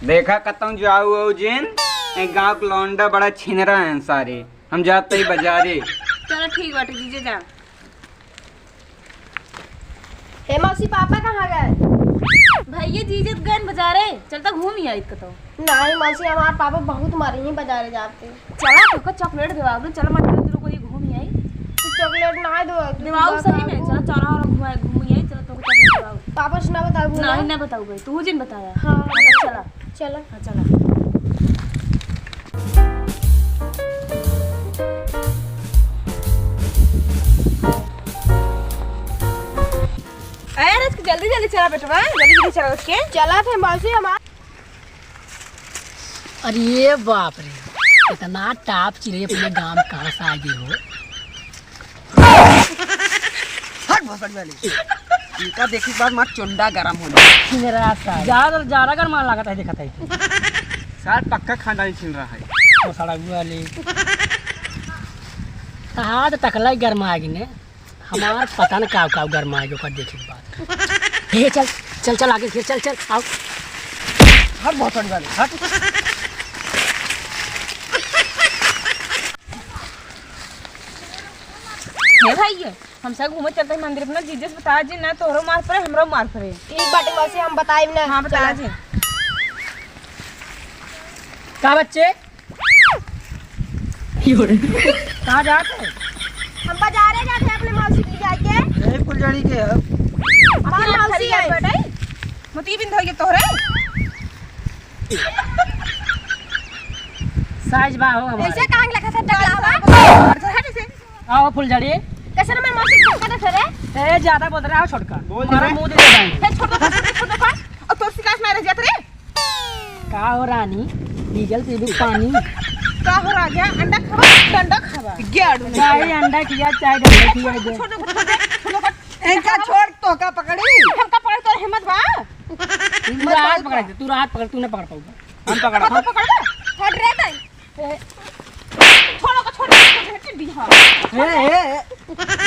देखा कतम जाऊ जिन एक गांव के लौंडा बड़ा छिनरा है सारे। हम जाते ही बाजारे। चलो ठीक बाटे जीजे जा। हे मौसी पापा कहाँ गए? भैया जीजे गए बाजारे, चलता घूम ही आई तो। नहीं मौसी हमारे पापा बहुत मारे ही बाजारे जाते। चला तो चॉकलेट दिवा दो, चलो मैं तेरे को ये घूम ही आई। तो चॉकलेट ना दो दिवाओ सही में, चलो चौरा और घूम ही आई। चलो तो चॉकलेट दिवाओ। पापा से ना बताओ नहीं ना बताओ भाई, तू जिन बताया। हाँ चला चलो। हाँ चला। अरे जल्दी जल्दी चला बेटवा, जल्दी जल्दी चला उसके। चला थे मौसी हमारे। अरे बाप रे, इतना टाप चिड़िया अपने गांव में कहाँ से आ गई हो? हट भोसड़ी वाली। इनका देखी बात मार चुंडा गरम हो जाए। ज्यादा गर्मा लागत है, देखा था साथ पक्का खाना ही छिल रहा है। तो सड़ा वाली हाँ तो तकला ही गर्मा आ गई ने। हमार पता न का गर्मा आ गई देखे बात। हे चल चल चल आगे फिर चल चल आओ। हट भोसड़ी वाली हट। हे भाई हम सब घूमे चलते हैं मंदिर अपना। जीजे से बता जी ना तोहरो मार पड़े हमरो मार पड़े। ठीक बाटे मौसी हम बताए ना। हाँ बता जी। का बच्चे कहाँ जाते? हम बाजारे जाते हैं अपने मौसी की जाके। यही फुलझड़ी के है। हमारी मौसी है बेटा मती बिंद होगे तोहरे। साइज बा हो हमारे। ऐसे कहाँ लगा था डगलावा? आओ फुलझड़ी। कैसे ना मैं मौसी को कहता था रे? ए ज्यादा बोल रहा है, छोटका बोल हमारा रहे। मुंह दे देंगे। छोटा और तोर शिकायत ना रह जात रे। का हो रानी, डीजल पीबी पानी का हो राजा, अंडा खावा डंडा खावा। गेड़ू चाहे अंडा किया चाहे डंडा किया दे। इनका छोड़ तो का पकड़ी। हमका पकड़ तो हिम्मत बा। तू रात पकड़, तू रात पकड़, तू ना पकड़ पाऊंगा। हम पकड़ा। हम पकड़ ले हट रे तई। छोड़ो का छोड़ हट दिया। ए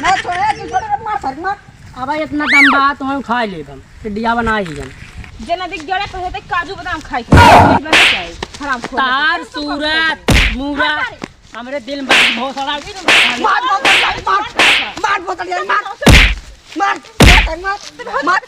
ना छोड़े तू छोड़ मार सर मार। अब इतना दम बा तो हम खा ले हम टिड्डिया बना ही हम। जना दिख गड़े पहले तक काजू बादाम खाई के चाहिए हराम खोर। तार सूरत मूरा हमरे दिल में बहुत सारा मार भोसड़ी वाली मार। मार भोसड़ी वाली मार। मार मार मार मार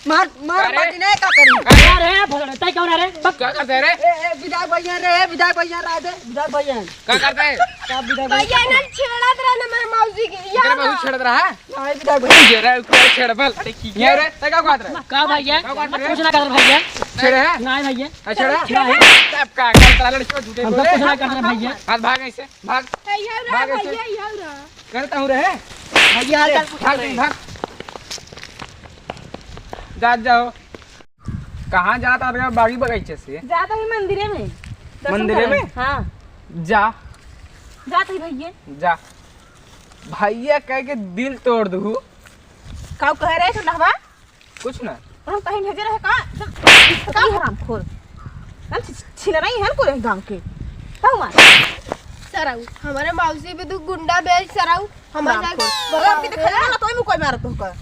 मार मार बाटी ने का करी। अरे भोसड़ी तय कौन है रे? क्या करते रे? ए विधायक भैया रे, विधायक भैया रा दे। विधायक भैया क्या करते है? का विधायक भैया ना छेड़ा रहा ना मेरे मौसी की। तेरे बहुत छेड़ रहा है। नहीं विधायक भैया ये रे ऊपर छेड़ बल। ये रे ते क्या बात रे? का भैया कुछ ना कर भैया। छेड़े है? नहीं भैया छेड़ा? सब का कल लड़की झूठे हम बोले। सब कुछ ना कर भैया। हाथ भाग ऐसे भाग। भाग ऐसे करता हूँ रे। भैया भाग भाग। जाओ। कहाँ जाता है बागी बगीचे से? जाता ही मंदिरे में। मंदिरे में? हाँ जा जाता ही भैया। जा। भैया कह के दिल तोड़ दूँ। का कह रहे छोटा बा? कुछ ना। हम कहीं भेजे रहे का हराम खोर। हम छिल रही है को गांव के। ताऊ मार सराऊ हमारे मौसी पे तू गुंडा बेच सराऊ हमारे बोला कि देखा ना तोय में कोई मारत हो का।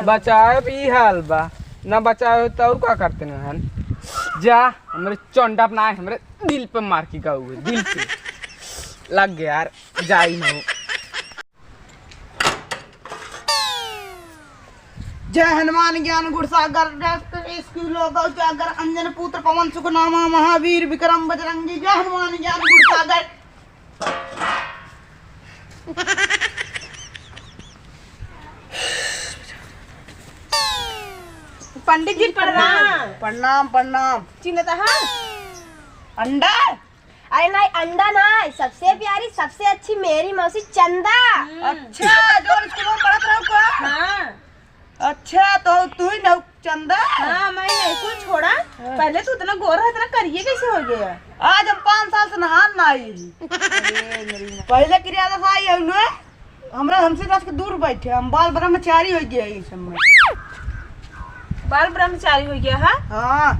बचाए भी हाल बा ना बचाए तो और क्या करते हैं हन। जा हमारे चौंडा अपना हमारे दिल पे मार की का हुए दिल पे लग गया यार। जा ही ना। जय हनुमान ज्ञान गुण सागर जागर अंजन पुत्र पवन सुख नामा महावीर विक्रम बजरंगी। जय हनुमान ज्ञान गुण सागर। पंडित जी प्रणाम। प्रणाम प्रणाम। चिन्हता है अंडा। अरे नहीं अंडा नहीं, सबसे प्यारी सबसे अच्छी मेरी मौसी चंदा। अच्छा जो स्कूल में पढ़त रहो का? हाँ अच्छा तो तू ही ना चंदा। हाँ मैं नहीं कुछ छोड़ा। पहले तू इतना गोरा है, इतना करिए कैसे हो गया? आज हम 5 साल से नहान ना आई। पहले क्रिया दफा आई है ना हमरा हमसे दस के दूर बैठे। हम बाल ब्रह्मचारी हो गया इस समय। बाल ब्रह्मचारी हो गया है। हाँ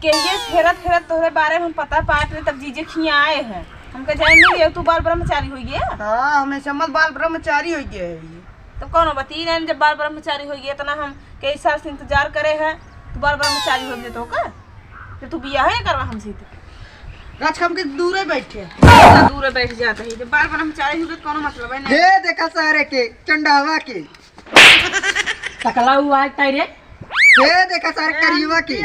कहिए फेरत फेरत तोहरे बारे में हम पता पाट रहे तब जीजे खिया आए हैं। हमके जाए नहीं लिया तू बाल ब्रह्मचारी हो गया। हाँ हमें समझ बाल ब्रह्मचारी हो गया है। तो कौन बती नहीं जब बाल ब्रह्मचारी हो गया इतना हम कई साल से इंतजार करे हैं तो बाल ब्रह्मचारी हो गया तो का तो तू बियाह है करवा हमसे तो राज हम के दूर बैठे इतना दूर बैठ जाता है तो बार ब्रह्मचारी हुए तो कोनो मतलब है नहीं। हे देखा सारे के चंडावा के, टकला हुआ है ताई रे। हे देखा सारे करीवा के।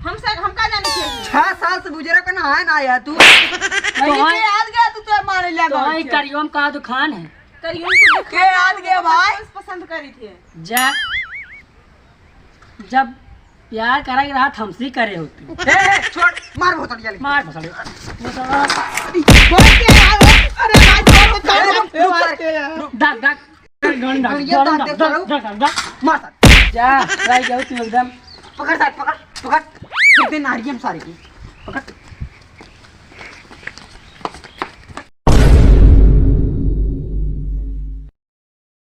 हम का जाने के 6 साल से गुजरा का ना है ना आया तू। कहाँ के आज गया तू तो मारे तो लगा ही करियम का दुकान है। करियो तो के आज गया भाई पसंद करी थी। जा जब प्यार कराई रहा हमसे करे होती। हे छोड़ मार बोतल जल्दी मार फसड़े बोल के अरे भाई छोड़ बोतल दाग दाग गन दाग ये दाग दे करो। दाग मार जा लाई जाओ तू एकदम पकड़ साथ पकड़ पकड़ फिर दे नारियम सारे की पकड़